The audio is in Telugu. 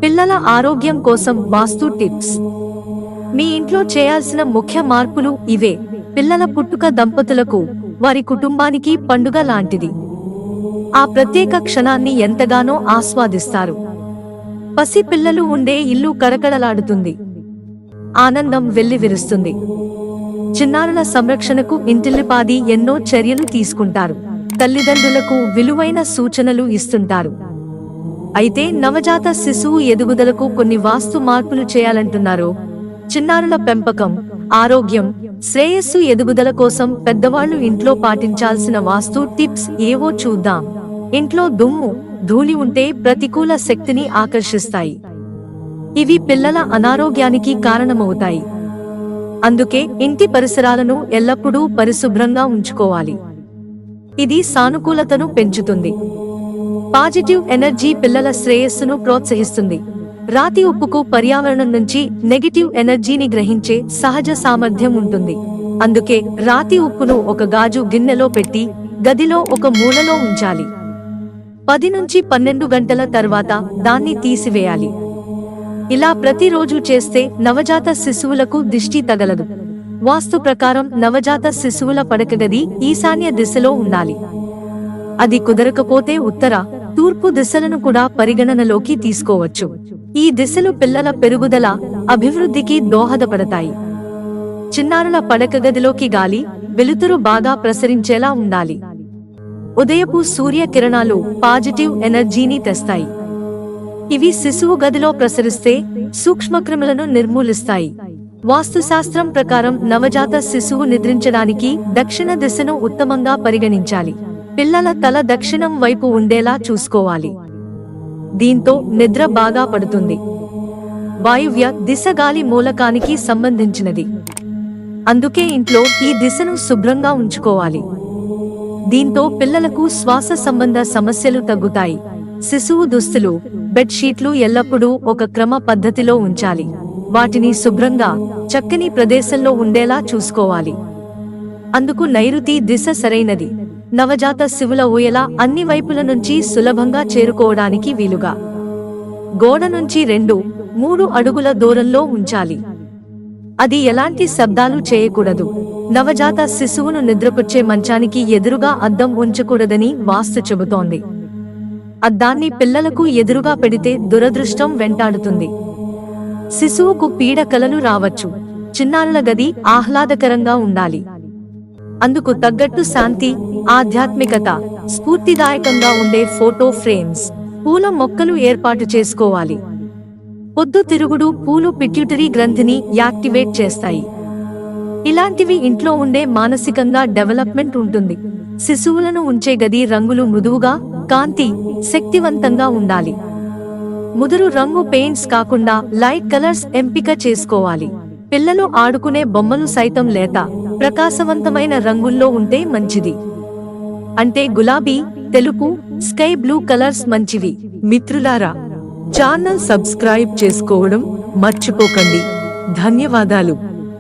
పిల్లల ఆరోగ్యం కోసం వాస్తు టిప్స్. మీ ఇంట్లో చేయాల్సిన ముఖ్య మార్పులు ఇవే. పిల్లల పుట్టుక దంపతులకు, వారి కుటుంబానికి పండుగ లాంటిది. ఆ ప్రత్యేక క్షణాన్ని ఎంతగానో ఆస్వాదిస్తారు. పసి పిల్లలు ఉండే ఇల్లు కరకడలాడుతుంది. ఆనందం వెల్లివిరుస్తుంది. చిన్నారుల సంరక్షణకు ఇంటిల్లిపాది ఎన్నో చర్యలు తీసుకుంటారు. తల్లిదండ్రులకు విలువైన సూచనలు ఇస్తుంటారు. అయితే నవజాత శిశువు ఎదుగుదలకు కొన్ని వాస్తు మార్పులు చేయాలంటున్నారు. చిన్నారుల పెంపకం, ఆరోగ్యం, శ్రేయస్సు ఎదుగుదల కోసం పెద్దవాళ్లు ఇంట్లో పాటించాల్సిన వాస్తు టిప్స్ ఏవో చూద్దాం. ఇంట్లో దుమ్ము, ధూళి ఉంటే ప్రతికూల శక్తిని ఆకర్షిస్తాయి. ఇవి పిల్లల అనారోగ్యానికి కారణమవుతాయి. అందుకే ఇంటి పరిసరాలను ఎల్లప్పుడూ పరిశుభ్రంగా ఉంచుకోవాలి. ఇది సానుకూలతను పెంచుతుంది. పాజిటివ్ ఎనర్జీ పిల్లల శ్రేయస్సును ప్రోత్సహిస్తుంది. రాతి ఉప్పుకు పర్యావరణం నుంచి నెగటివ్ ఎనర్జీని గ్రహించే సహజ సామర్థ్యం ఉంటుంది. అందుకే రాతి ఉప్పును ఒక గాజు గిన్నెలో పెట్టి గదిలో ఒక మూలలో ఉంచాలి. 10 నుంచి 12 గంటల తర్వాత దాన్ని తీసివేయాలి. ఇలా ప్రతిరోజు చేస్తే నవజాత శిశువులకు దిష్టి తగలదు. వాస్తు ప్రకారం నవజాత శిశువుల పడకగది ఈశాన్య దిశలో ఉండాలి. అది కుదరకపోతే ఉత్తర, తూర్పు దిశలను కూడా పరిగణనలోకి తీసుకోవచ్చు. ఈ దిశలు పిల్లల పెరుగుదల, అభివృద్ధికి దోహదపడతాయి. చిన్నారుల పడకగదిలోకి గాలి, వెలుతురు బాగా ప్రసరించేలా ఉండాలి. ఉదయపు సూర్య కిరణాలు పాజిటివ్ ఎనర్జీని తెస్తాయి. ఇవి శిశువు గదిలో ప్రసరిస్తే సూక్ష్మక్రిములను నిర్మూలిస్తాయి. వాస్తుశాస్త్రం ప్రకారం నవజాత శిశువు నిద్రించడానికి దక్షిణ దిశను ఉత్తమంగా పరిగణించాలి. పిల్లల తల దక్షిణం వైపు ఉండేలా చూసుకోవాలి. దీంతో నిద్ర బాగా పడుతుంది. వాయువ్య దిశ గాలి మూలకానికి సంబంధించినది. అందుకే ఇంట్లో ఈ దిశను శుభ్రంగా ఉంచుకోవాలి. దీంతో పిల్లలకు శ్వాస సంబంధ సమస్యలు తగ్గుతాయి. శిశువు దుస్తులు, బెడ్షీట్లు ఎల్లప్పుడూ ఒక క్రమ పద్ధతిలో ఉంచాలి. వాటిని శుభ్రంగా, చక్కని ప్రదేశంలో ఉండేలా చూసుకోవాలి. అందుకు నైరుతి దిశ సరైనది. నవజాత శిశువుల ఊయల అన్ని వైపుల నుంచి సులభంగా చేరుకోవడానికి వీలుగా గోడ నుంచి 2-3 అడుగుల దూరంలో ఉంచాలి. అది ఎలాంటి శబ్దాలు చేయకూడదు. నవజాత శిశువును నిద్రపుచ్చే మంచానికి ఎదురుగా అద్దం ఉంచకూడదని వాస్తు చెబుతోంది. అద్దాన్ని పిల్లలకు ఎదురుగా పెడితే దురదృష్టం వెంటాడుతుంది. శిశువుకు పీడకలలు రావచ్చు. చిన్నారుల గది ఆహ్లాదకరంగా ఉండాలి. అందుకు తగ్గట్టు శాంతి, ఆధ్యాత్మికత, స్ఫూర్తిదాయకంగా ఉండే ఫోటో ఫ్రేమ్స్, పూల మొక్కలు ఏర్పాటు చేసుకోవాలి. పొద్దు తిరుగుడు పూలు పిట్యూటరీ గ్రంథిని యాక్టివేట్ చేస్తాయి. ఇలాంటివి ఇంట్లో ఉండే మానసికంగా డెవలప్మెంట్ ఉంటుంది. శిశువులను ఉంచే గది రంగులు మృదువుగా, కాంతి, శక్తివంతంగా ఉండాలి. ముదురు రంగు పెయింట్స్ కాకుండా లైట్ కలర్స్ ఎంపిక చేసుకోవాలి. పిల్లలు ఆడుకునే బొమ్మలు సైతం లేత, ప్రకాశవంతమైన రంగుల్లో ఉంటే మంచిది. అంటే గులాబీ, తెలుపు, స్కై బ్లూ కలర్స్ మంచివి. మిత్రులారా, ఛానల్ సబ్స్క్రైబ్ చేసుకోవడం మర్చిపోకండి. ధన్యవాదాలు.